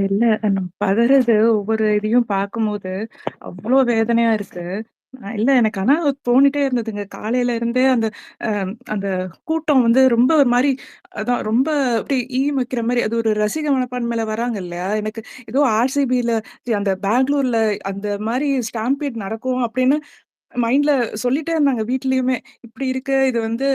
இல்ல நம்ம பதறது ஒவ்வொரு இதையும் பார்க்கும்போது, அவ்ளோ வேதனையா இருக்கு. இல்ல எனக்கு ஆனா தோணிட்டே இருந்ததுங்க. காலையில இருந்தே அந்த அ அந்த கூட்டம் வந்து ரொம்ப ஒரு மாரி அதான் ரொம்ப அப்டி வைக்கிற மாரி அது ஒரு ரசிக மனப்பான்மையில வராங்க இல்லையா? எனக்கு ஏதோ ஆர்சிபில அந்த பெங்களூர்ல அந்த மாரி ஸ்டாம்பீட் நடக்கும் அப்டின்னு மைண்ட்ல சொல்லிட்டே இருந்தாங்க வீட்லயுமே. இப்டி இருக்கு இது வந்து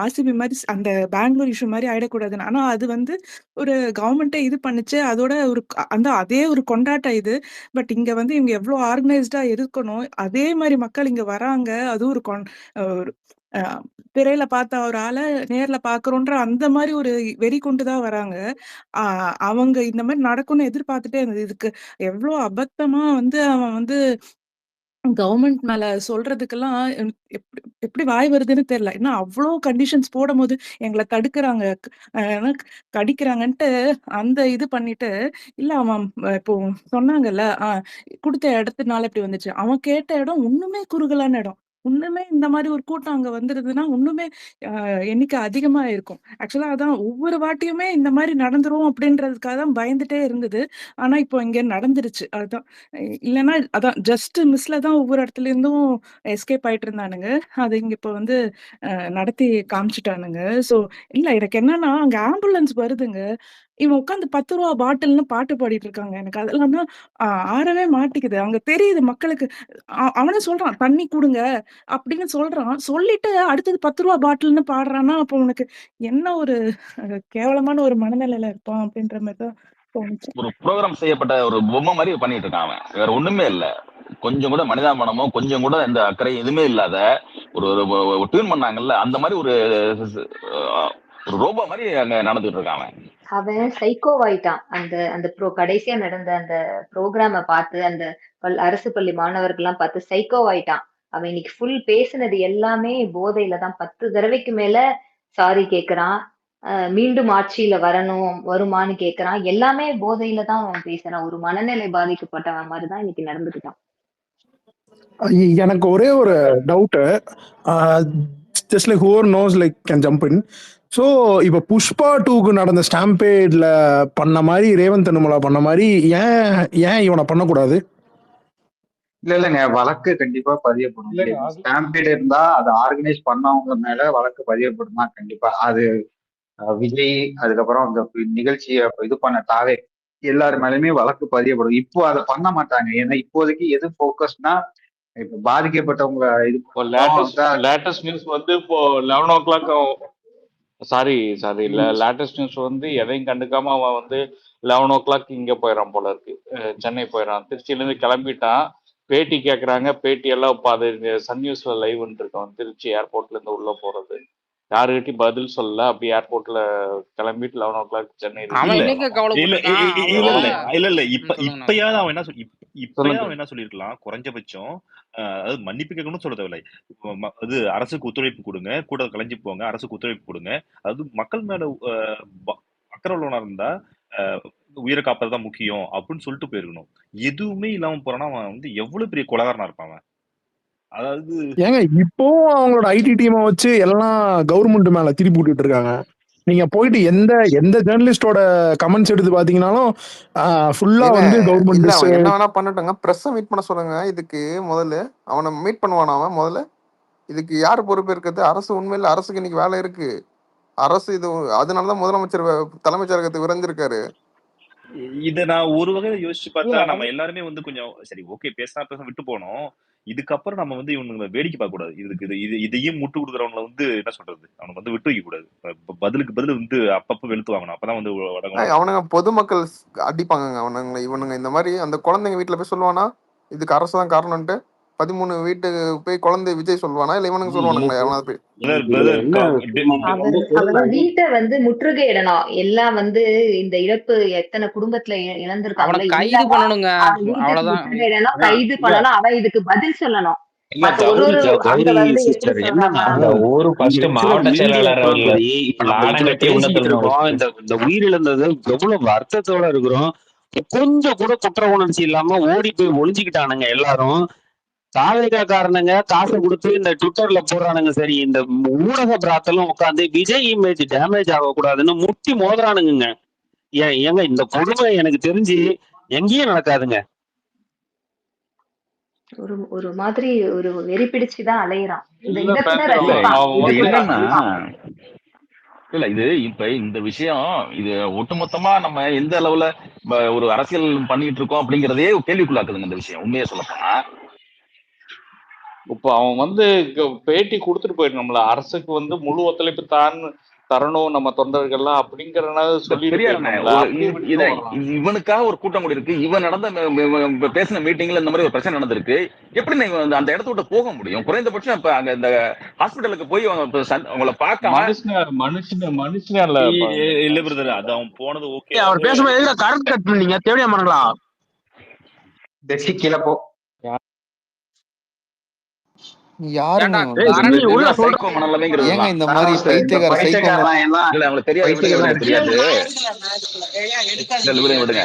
ஆர்சிபி மாரி அந்த பெங்களூர் இஷ்யூ மாரி ஆயிடக்கூடாதுன்னு. ஆனா அது வந்து ஒரு கவர்மெண்ட்டே இது பண்ணுச்சு. அதோட ஒரு அந்த அதே ஒரு கொண்டாட்டம் இது. பட் இங்க வந்து இவங்க எவ்ளோ ஆர்கனைஸ்டா இருக்கணும். அதே மாரி மக்கள் இங்க வராங்க. அதுவும் ஒரு அ திரையில பார்த்த ஒரு ஆள நேர்ல பார்க்குறோன்ற அந்த மாரி ஒரு வெறி கொண்டு தான் வராங்க. அ அவங்க இந்த மாரி நடக்கும்னு எதிர்பார்த்துட்டே இருந்தது. இதுக்கு எவ்ளோ அபத்தமா வந்து அவன் வந்து கவர்மெண்ட் மேல சொல்றதுக்கெல்லாம் எப்படி வாய் வருதுன்னு தெரியல. ஏன்னா அவ்ளோ கண்டிஷன்ஸ் போடும்போது எங்கள தடுக்குறாங்க. ஏன்னா கடிக்கிறாங்கன்ட்டு அந்த இது பண்ணிட்டு, இல்ல அவன் இப்போ சொன்னாங்கல்ல, குடுத்த இடத்துனால இப்படி வந்துச்சு. அவன் கேட்ட இடம் இன்னுமே குறுகலான இடம். இன்னுமே இந்த மாரி ஒரு கூட்டம் அங்க வந்துருதுன்னா, இன்னுமே எண்ணிக்கை அதிகமா இருக்கும். ஆக்சுவலா அதான் ஒவ்வொரு வாட்டியுமே இந்த மாரி நடந்துரும் அப்படின்றதுக்காக தான் பயந்துட்டே இருந்தது. ஆனா இப்போ இங்க நடந்துருச்சு. அதுதான். இல்லன்னா அதான் ஜஸ்ட் மிஸ்ல தான் ஒவ்வொரு இடத்துலேருந்தும் எஸ்கேப் ஆயிட்டு இருந்தானுங்க. அது இங்க இப்ப வந்து நடத்தி காமிச்சுட்டானுங்க. ஸோ இல்ல எனக்கு என்னன்னா, அங்க ஆம்புலன்ஸ் வருதுங்க. இவன் உட்காந்து ரூ. 10 பாட்டில்ன்னு பாட்டு பாடிட்டு இருக்காங்க. எனக்கு அதெல்லாம் தான் அ ஆறவே மாட்டேங்குது. அங்க தெரியுது மக்களுக்கு. அவனே சொல்றான், "தண்ணி குடுங்க" அப்படின்னு சொல்றான். சொல்லிட்டு அடுத்தது ரூ. 10 பாட்டில்ன்னு பாடுறான்னா, அப்போ உனக்கு என்ன ஒரு கேவலமான ஒரு மனநிலையில இருப்பான் அப்படின்ற மாரி தான் தோணுச்சு. ஒரு ப்ரோகிராம் செய்யப்பட்ட ஒரு பொம்மை மாதிரி பண்ணிட்டு இருக்கான் அவன். வேற ஒண்ணுமே இல்ல. கொஞ்சம் கூட மனிதாபிமானமோ, கொஞ்சம் கூட எந்த அக்கறை எதுவுமே இல்லாத ஒரு டியூன் பண்ணாங்கல்ல, அந்த மாதிரி ஒரு ரோபோ மாதிரி அங்க நடந்துட்டு இருக்கான் அவன். அவன் சைக்கோவாயிட்டான். அந்த அந்த கடைசியா நடந்த அந்த ப்ரோகிராம பார்த்து அந்த அரசு பள்ளி மாணவர்கள்லாம் பார்த்து சைக்கோவாயிட்டான். அவன் இன்னைக்கு ஃபுல் பேசுனது எல்லாமே போதையில தான். 10 தடவைக்கு மேல சாரி கேட்கிறான். மீண்டும் ஆட்சியில வருமான்னு கேட்கிறான். எல்லாமே போதையில தான் அவன் பேசுறான். ஒரு மனநிலை பாதிக்கப்பட்டவன் மாரி தான் இன்னைக்கு நடந்துக்கிட்டான். எனக்கு ஒரே ஒரு doubt. Just like whoever knows like can jump in. So இப்போ புஷ்பா 2க்கு நடந்த ஸ்டாம்பேட்ல பண்ண மாதிரி ரேவந்த் அனுமலா பண்ண மாதிரி ஏன் ஏன் இவனை பண்ணக்கூடாது? இல்லைங்க, வழக்கு கண்டிப்பா பதியப்படும். ஸ்டாம்பீடு இருந்தா அதை ஆர்கனைஸ் பண்ணவங்க மேல வழக்கு பதியப்படும் தான் கண்டிப்பா. அது விஜய், அதுக்கப்புறம் அந்த நிகழ்ச்சியை இது பண்ண தாவே எல்லாரு மேலயுமே வழக்கு பதியப்படும். இப்போ அதை பண்ண மாட்டாங்க. ஏன்னா இப்போதைக்கு எது போக்கஸ்னா இப்ப பாதிக்கப்பட்டவங்க இது லேட்டஸ்ட் நியூஸ் வந்து இப்போ 11 o'clock சாரி லேட்டஸ்ட் நியூஸ் வந்து எதையும் கண்டுக்காம அவன் வந்து 11 o'clock இங்க போயிடறான் போல இருக்கு. சென்னை போயிடறான். திருச்சியில இருந்து கிளம்பிட்டான். பேட்டி கேட்கறாங்க. பேட்டி எல்லாம் இப்போ அது சன் நியூஸ்ல லைவ்ன்னு இருக்கோம். திருச்சி ஏர்போர்ட்ல இருந்து உள்ள போறது யாருக்கிட்டையும் பதில் சொல்லல. அப்படி ஏர்போர்ட்ல கிளம்பிட்டு 11 o'clock சென்னை இப்பயாவது அவன் என்ன சொல்லிருக்கலாம் குறைஞ்சபட்சம். அதாவது மன்னிப்பு கேட்கணும்னு சொல்ல தேவையில்லை. அது அரசுக்கு ஒத்துழைப்பு கொடுங்க, கூட கலைஞ்சு போங்க, அரசுக்கு ஒத்துழைப்பு கொடுங்க. அதாவது மக்கள் மேல அக்கறை உள்ளவனா இருந்தா உயிரை காப்பதுதான் முக்கியம் அப்படின்னு சொல்லிட்டு போயிருக்கணும். எதுவுமே இல்லாம போறானா அவன் வந்து எவ்வளவு பெரிய கொலகாரனா இருப்பான் அவன். அதாவது ஏங்க இப்போ அவங்களோட ஐடி டீமை வச்சு எல்லாம் கவர்மெண்ட் மேல திருப்பி விட்டுட்டு இருக்காங்க. நீங்க போயிட்டு எந்த எந்த ஜேர்னலிஸ்டோட கமெண்ட்ஸ் எடுத்து பாத்தீங்கன்னாலும் ஃபுல்லா வந்து கவர்மெண்ட் என்ன வேணா பண்ணட்டுங்க. பிரஸ் மீட் பண்ண சொல்லுங்க. இதுக்கு முதல்ல அவனை மீட் பண்ணுவானா அவன் முதல்ல? இதுக்கு யார் பொறுப்பு இருக்கிறது? அரசு உண்மையில அரசுக்கு இன்னைக்கு வேலை இருக்கு. அரசு இது அதனாலதான் முதலமைச்சர் தலைமைச் செயலகத்தை விரைஞ்சிருக்காரு. இதை நான் ஒரு வகையில யோசிச்சு பார்த்தா நம்ம எல்லாருமே வந்து கொஞ்சம் சரி ஓகே பேச விட்டு போனோம். இதுக்கப்புறம் நம்ம வந்து இவனுங்களை வேடிக்கை பார்க்க கூடாது. இதையும் முட்டு கொடுக்குறவங்களை வந்து என்ன சொல்றது, அவனுக்கு வந்து விட்டு வைக்க கூடாது. பதிலுக்கு பதில் வந்து அப்பப்ப வெளுத்து வாங்கணும். அப்பதான் வந்து அவனுங்க பொதுமக்கள் அடிப்பாங்க அவனுங்க. இவனுங்க இந்த மாதிரி அந்த குழந்தைங்க வீட்டுல போய் சொல்லுவானா இதுக்கு அரசு தான் காரணம்ட்டு? 13 வீட்டுக்கு போய் குழந்தை விஜய் சொல்லுவானா இல்ல இவனுங்க சொல்லுவானுங்களா? எவனாவது போய் அவன் வீட்டை வந்து முற்றுகையிடணும். எல்லாம் வந்து இந்த இழப்பு எத்தனை குடும்பத்துல இழந்திருக்காங்க, கைது பண்ணணும். அவன் இதுக்கு பதில் சொல்லணும். இந்த உயிரிழந்தது எவ்வளவு அர்த்தத்தோட இருக்கிறோம். கொஞ்சம் கூட குற்ற உணர்ச்சி இல்லாம ஓடி போய் ஒளிஞ்சுக்கிட்டானுங்க எல்லாரும். தாவேகா காரணங்க காசை கொடுத்து இந்த ட்விட்டர்ல போடுறானுங்க. சரி, இந்த ஊடக பிராத்தெல்லாம் உட்காந்து விஜய் இமேஜ் டேமேஜ் ஆகக்கூடாதுன்னு முட்டி மோதுறானுங்க. ஏங்க இந்த கொடுமை எனக்கு தெரிஞ்சு எங்கேயும் நடக்காதுங்க. ஒரு மாதிரி ஒரு வெறி பிடிச்சுதான் அலையிறான். இத இல்ல கூட பேசுறோம். ரசிப்பான், அவன் இத இது கூட வந்து என்னன்னா ரசிப்பான். இல்ல இது இப்ப இந்த விஷயம் இது ஒட்டுமொத்தமா நம்ம எந்த அளவுல ஒரு அரசியல் பண்ணிட்டு இருக்கோம் அப்படிங்கறதே கேள்விக்குள்ளாக்குதுங்க இந்த விஷயம் உண்மையை சொல்லப்போனா. இப்ப அவன் வந்து பேட்டி கொடுத்துட்டு போயிடணும்ல, அரசுக்கு வந்து முழு ஒத்துழைப்பு தரணும் நம்ம தொண்டர்கள்லாம் அப்படிங்கறனால சொல்லிட்டு பெரியாரண்ணே போயிடணும்ல. ஒரு அப்படியே விட்டு வரலாம். இவனுக்காக ஒரு கூட்டம் கூடி இருக்கு. இவன் நடந்த பேசின மீட்டிங்ல இந்த மாதிரி ஒரு பிரச்சனை நடந்திருக்கு. எப்படி நீங்க அந்த இடத்த விட்டு போக முடியும்? குறைந்தபட்சம் இப்ப அங்க இந்த ஹாஸ்பிட்டலுக்கு போய் உங்களை பார்க்காம மனுஷனே இல்ல. இல்ல பிரதர், அது அவன் போனது ஓகே. அவர் பேசும்போது எதுல கரண்ட் கட் பண்ணீங்க? தேவையா மரங்களா கீழே போ. யாருங்க ஏண்டா, இவன்? கரணி உள்ள சொல்ற சைக்கோ மனநிலைங்கிறது ஏங்க தான். இந்த மாதிரி பைத்தியக்கார சைக்கோ பைத்தியக்காரன் எல்லாம் இல்ல அவங்களுக்கு தெரியாது, விடுங்க, விடுங்க, தெரியாது. இல்ல விடுங்க, விடுங்க.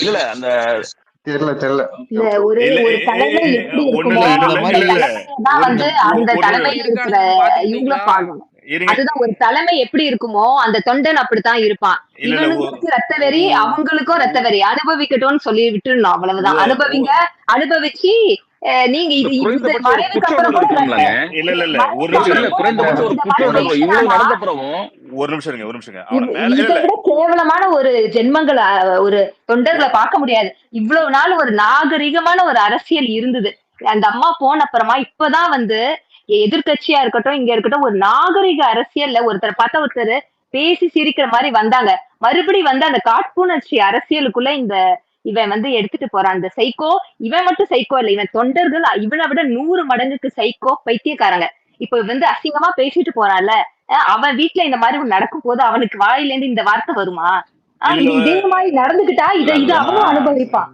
இல்ல அந்த தெரியல இல்ல ஒரு ஒரு தலைமை எப்படி இருக்குமோ இந்த அந்த மாதிரி தலைமையதான் வந்து அந்த தலைமையில இருக்கிற இவங்களும் பார்க்கணும். அதுதான் ஒரு தலைமை எப்படி இருக்குமோ அந்த தொண்டன் அப்படித்தான் இருப்பான். இவனுங்களுக்கு ரத்த வெறி, அவங்களுக்கும் ரத்த வெறி. அனுபவிக்கட்டும்னு சொல்லி விட்டுடணும், அவ்வளவுதான். அனுபவிங்க, அனுபவிச்சு நீங்க இது இந்த மறைவுக்கு அப்புறம் கூட இல்ல இல்ல இல்ல ஒரு நிமிஷம், குறைந்தபட்சம் ஒரு குற்ற இவ்வளவு நடந்த பிறகும் ஒரு நிமிஷம் இருங்க, ஒரு நிமிஷம். இதை விட கேவலமான ஒரு ஜென்மங்களை ஒரு தொண்டர்களை பார்க்க முடியாது. இவ்வளவு நாள் ஒரு நாகரிகமான ஒரு அரசியல் இருந்தது. அந்த அம்மா போன அப்புறமா இப்பதான் வந்து எதிர்கட்சியா இருக்கட்டும், இங்க இருக்கட்டும், ஒரு நாகரிக அரசியல்ல ஒருத்தர் பார்த்தா ஒருத்தர் பேசி சிரிக்கிற மாதிரி வந்தாங்க. மறுபடி வந்து அந்த காட்புணர்ச்சி அரசியலுக்குள்ள இந்த இவன் வந்து எடுத்துட்டு போறான். இந்த சைக்கோ, இவன் மட்டும் சைக்கோ இல்ல, இவன் தொண்டர்கள் இவனை விட 100 மடங்குக்கு சைக்கோ, பைத்தியக்காரங்க. இப்ப வந்து அசிங்கமா பேசிட்டு போறான்ல, அவன் வீட்டுல இந்த மாதிரி நடக்கும் போது அவனுக்கு வாயில இருந்து இந்த வார்த்தை வருமா? இதே மாதிரி நடந்துகிட்டா இத அவனும் அனுபவிப்பான்,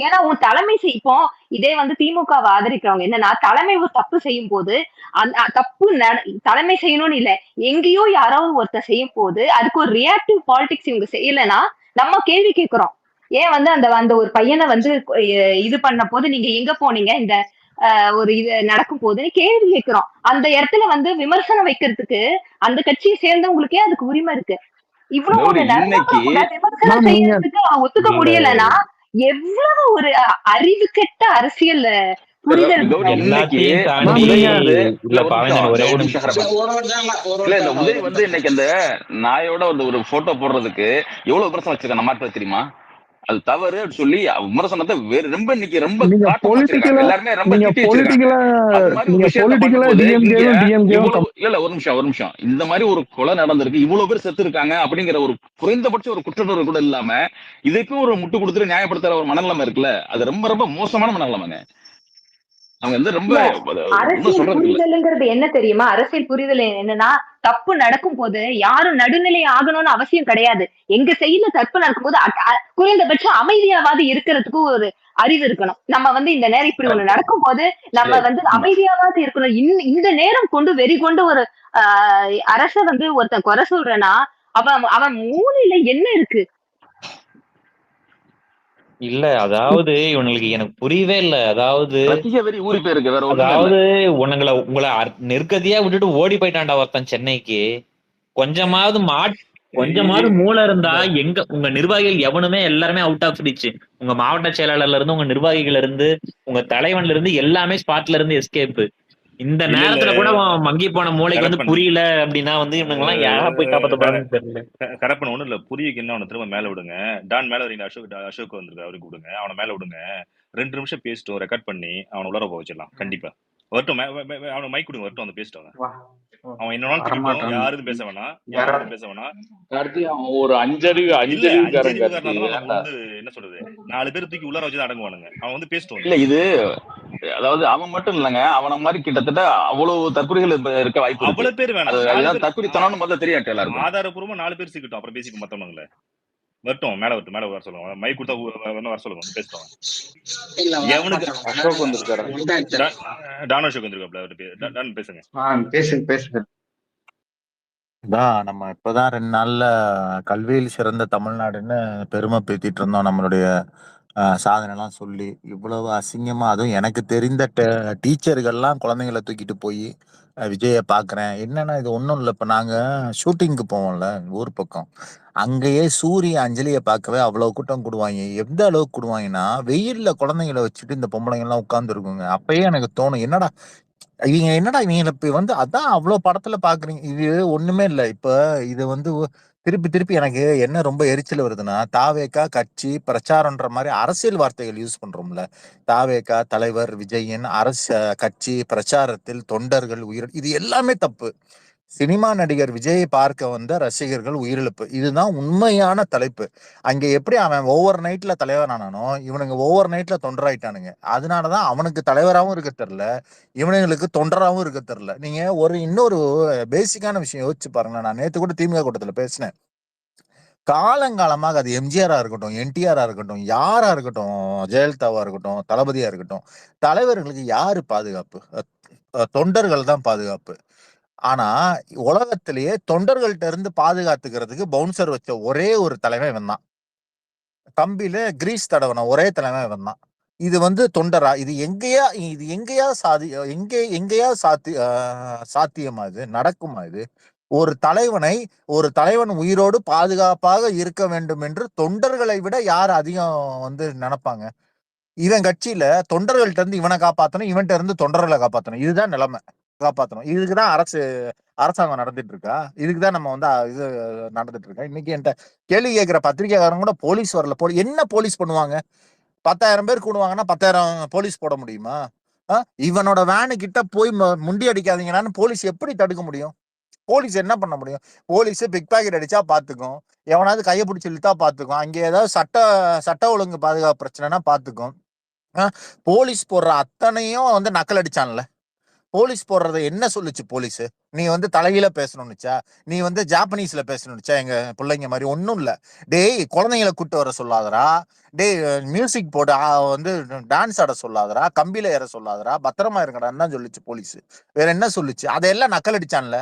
ஏன்னா உன் தலைமை இப்போ இதே வந்து திமுகவை ஆதரிக்கிறவங்க என்னன்னா, தலைமை ஒரு தப்பு செய்யும் போது தப்பு தலைமை செய்யணும்னு இல்ல, எங்கேயோ யாராவது ஒருத்தர் செய்யும் போது அதுக்கு ஒரு ரியாக்டிவ் பாலிடிக்ஸ் இவங்க செய்யலைன்னா நம்ம கேள்வி கேட்கிறோம். ஏன் வந்து அந்த அந்த ஒரு பையனை வந்து இது பண்ண போது நீங்க எங்க போனீங்க இந்த ஒரு இது நடக்கும் போது கேள்வி கேட்கிறோம். அந்த இடத்துல வந்து விமர்சனம் வைக்கிறதுக்கு அந்த கட்சியை சேர்ந்தவங்களுக்கே அதுக்கு உரிமை இருக்கு. இவ்வளவு ஒரு விமர்சனம் செய்யறதுக்கு ஒத்துக்க முடியலன்னா எவ்வளவு ஒரு அறிவு கெட்ட அரசியல் புரிதல். உதய் வந்து இன்னைக்கு அந்த நாயோட ஒரு போட்டோ போடுறதுக்கு எவ்வளவு விமர்சனம் வச்சிருக்காங்க நம்ம தெரியுமா? அது தவறு சொல்லி விமர்சனத்தை ரொம்ப இன்னைக்கு ரொம்ப எல்லாருமே ரொம்ப இல்ல ஒரு நிமிஷம் இந்த மாதிரி ஒரு கொலை நடந்திருக்கு, இவ்வளவு பேர் செத்து இருக்காங்க அப்படிங்கிற ஒரு குறைந்தபட்ச ஒரு குற்றச்சாட்டு கூட இல்லாம இதுக்கும் ஒரு முட்டு கொடுத்துட்டு நியாயப்படுத்துற ஒரு மனநிலைமை இருக்குல்ல, அது ரொம்ப ரொம்ப மோசமான மனநிலைமைங்க. அவங்க வந்து ரொம்ப அரசியல் புரிதல்ங்கிறது என்ன தெரியுமா? அரசியல் புரிதல் என்னன்னா, தப்பு நடக்கும் போது யாரும் நடுநிலை ஆகணும்னு அவசியம் கிடையாது. எங்க சைடுல தப்பு நடக்கும் போது குறைந்தபட்சம் அமைதியாவது இருக்கிறதுக்கு ஒரு அறிவு இருக்கணும். நம்ம வந்து இந்த நேரம் இப்படி ஒண்ணு நடக்கும் போது நம்ம வந்து அமைதியாவது இருக்கணும். இந்த நேரம் கொண்டு வெறி கொண்டு ஒரு அரச வந்து ஒருத்தன் குறை சொல்றேன்னா அவன் மூளையில என்ன இருக்கு? இல்ல அதாவது இவனுக்கு எனக்கு புரியவே இல்ல. அதாவது உங்களை நெருக்கதியா விட்டுட்டு ஓடி போயிட்டான்டா ஒருத்தன் சென்னைக்கு. கொஞ்சமாவது மூளை இருந்தா எங்க உங்க நிர்வாகிகள் எவனுமே எல்லாருமே அவுட் ஆஃப் ரீச். உங்க மாவட்ட செயலாளர்ல இருந்து உங்க நிர்வாகிகள் இருந்து உங்க தலைவன்ல இருந்து எல்லாமே ஸ்பாட்ல இருந்து எஸ்கேப். இந்த நேரத்துல கூட மங்கி போன மூளைக்கு வந்து புரியல அப்படின்னா வந்து இவனுங்க எல்லாம் யாரா போய் காப்பாத்த போறாங்கன்னு தெரியல. கரெக்ட் பண்ண ஒண்ணு இல்ல, புரியுக்கு என்ன அவனை திரும்ப மேல விடுங்க. டான் மேல வரீங்க, அசோக் வந்திருக்கு, அவருக்கு விடுங்க, அவனை மேல விடுங்க. 2 நிமிஷம் பேசிட்டோம், ரெக்கார்ட் பண்ணி அவனை உள்ளர போக வச்சிடலாம். கண்டிப்பா வரட்டும், அவனை மைக் கொடுங்க, வரட்டும், வந்து பேசிட்டோம். அவன் என்ன யாரும் பேச வேணாம், யாரும் பேச வேணாம். ஒரு அஞ்சறிவு என்ன சொல்றது, 4 பேர் தூக்கி உள்ளர வச்சு அடங்குவானுங்க. அவன் வந்து பேசிட்டோம். இல்ல இது அதாவது அவன் மட்டும் இல்லங்க, அவன மாதிரி கிட்டத்தட்ட அவ்வளவு தற்கொலைகள் இருக்க வாய்ப்பு. அவ்வளவு பேர் வேணாம், தற்கொலைத்தனம்னு முதல்ல தெரியாட்டு எல்லாரும். ஆதாரப்பூர்வமா 4 பேர் சிக்கட்டும், அப்புறம் பேசிக்க மத்தவங்கள. வரட்டும், மேல வர சொல்லுங்க, மைக் கொடுத்தா வர சொல்லுங்க, பேசுவாங்க. அசோக் வந்திருக்காரு, டான் அசோக் வந்திருக்காப்ல, டான் பேசுங்க. நம்ம இப்பதான் 2 நாள்ல கல்வியில் சிறந்த தமிழ்நாடுன்னு பெருமை பேத்திட்டு இருந்தோம். நம்மளுடைய சாதனை எல்லாம் சொல்லி இவ்வளவு அசிங்கமா, அதுவும் எனக்கு தெரிந்த டீச்சர்கள்லாம் குழந்தைங்களை தூக்கிட்டு போய் விஜயை பாக்குறேன். என்னன்னா இது ஒண்ணும் இல்ல. இப்ப நாங்க ஷூட்டிங்க்கு போவோம்ல ஊர் பக்கம், அங்கேயே சூரிய அஞ்சலியை பார்க்கவே அவ்வளவு கூட்டம் கூடுவாங்க. எந்த அளவுக்கு கூடுவாங்கன்னா, வெயில்ல குழந்தைங்களை வச்சுட்டு இந்த பொம்பளைங்க எல்லாம் உட்கார்ந்து இருக்குங்க. அப்பயே எனக்கு தோணும், என்னடா இவங்க இப்ப வந்து அதான் அவ்வளவு படத்துல பாக்குறீங்க. இது ஒண்ணுமே இல்ல. இப்ப இது வந்து திருப்பி திருப்பி எனக்கு என்ன ரொம்ப எரிச்சல் வருதுன்னா, தாவேகா கட்சி பிரச்சாரம்ன்ற மாதிரி அரசியல் வார்த்தைகள் யூஸ் பண்றோம்ல. தாவேகா தலைவர் விஜயின் கட்சி பிரச்சாரத்தில் தொண்டர்கள் உயிர், இது எல்லாமே தப்பு. சினிமா நடிகர் விஜயை பார்க்க வந்த ரசிகர்கள் உயிரிழப்பு, இதுதான் உண்மையான தலைப்பு. அங்க எப்படி அவன் ஓவர் நைட்ல தலைவரானானோ, இவனுங்க ஓவர் நைட்ல தொண்டராயிட்டானுங்க. அதனாலதான் அவனுக்கு தலைவராகவும் இருக்க தெரியல, இவனுங்களுக்கு தொண்டராகவும் இருக்க தெரியல. நீங்க இன்னொரு பேசிக்கான விஷயம் யோசிச்சு பாருங்க. நான் நேத்து கூட திமுக கூட்டத்துல பேசினேன். காலங்காலமாக அது எம்ஜிஆரா இருக்கட்டும், என்டிஆரா இருக்கட்டும், யாரா இருக்கட்டும், ஜெயலலிதாவா இருக்கட்டும், தளபதியா இருக்கட்டும், தலைவர்களுக்கு யாரு பாதுகாப்பு? தொண்டர்கள் தான் பாதுகாப்பு. ஆனா உலகத்திலேயே தொண்டர்கள்ட்ட இருந்து பாதுகாத்துக்கிறதுக்கு பவுன்சர் வச்ச ஒரே ஒரு தலைவன் இவன் தான். கம்பியில கிரீஸ் தடவன ஒரே தலைவன் இவன் தான். இது வந்து தொண்டரா? இது எங்கேயா சாத்தியமா? இது நடக்குமா? இது ஒரு தலைவன் உயிரோடு பாதுகாப்பாக இருக்க வேண்டும் என்று தொண்டர்களை விட யார் அதிகம் வந்து நினைப்பாங்க? இவன் கட்சியில தொண்டர்கள்ட்ட இருந்து இவனை காப்பாத்தணும், இவன்ட்ட இருந்து தொண்டர்களை காப்பாத்தணும். இதுதான் நிலைமை. காப்பாத்தணும். இதுக்குதான் அரசாங்கம் நடந்துட்டு இருக்கா? இதுக்குதான் நம்ம வந்து இது நடந்துட்டு இருக்கா? இன்னைக்கு என்கிட்ட கேள்வி கேட்கிற பத்திரிகைக்காரங்க கூட போலீஸ் வரல, என்ன போலீஸ் பண்ணுவாங்க? 10,000 பேர் கூடுவாங்கன்னா 10,000 போலீஸ் போட முடியுமா? இவனோட வேனு கிட்ட போய் முண்டி அடிக்காதீங்கன்னு போலீஸ் எப்படி தடுக்க முடியும்? போலீஸ் என்ன பண்ண முடியும்? போலீஸ் பிக் பாக்கெட் அடிச்சா பாத்துக்கும், எவனாவது கையை பிடிச்சி இழுத்தா பாத்துக்கும், அங்க ஏதாவது சட்ட ஒழுங்கு பாதுகாப்பு பிரச்சனைனா பாத்துக்கும். போலீஸ் போடுற அத்தனையும் வந்து நக்கல் அடிச்சான்ல. போலீஸ் போடுறத என்ன சொல்லுச்சு போலீஸ்? நீ வந்து தலையில பேசணும்னுச்சா? நீ வந்து ஜாப்பனீஸ்ல பேசணும்னுச்சா? எங்க பிள்ளைங்க மாதிரி ஒன்றும் இல்லை. டேய் குழந்தைங்களை கூட்டு வர சொல்லாதரா, டேய் மியூசிக் போட்டு வந்து டான்ஸ் ஆட சொல்லாதரா, கம்பியில ஏற சொல்லாதரா, பத்திரமா இருக்கடான்னு தான் சொல்லிச்சு போலீஸ். வேற என்ன சொல்லுச்சு? அதையெல்லாம் நக்கல் அடிச்சான்ல.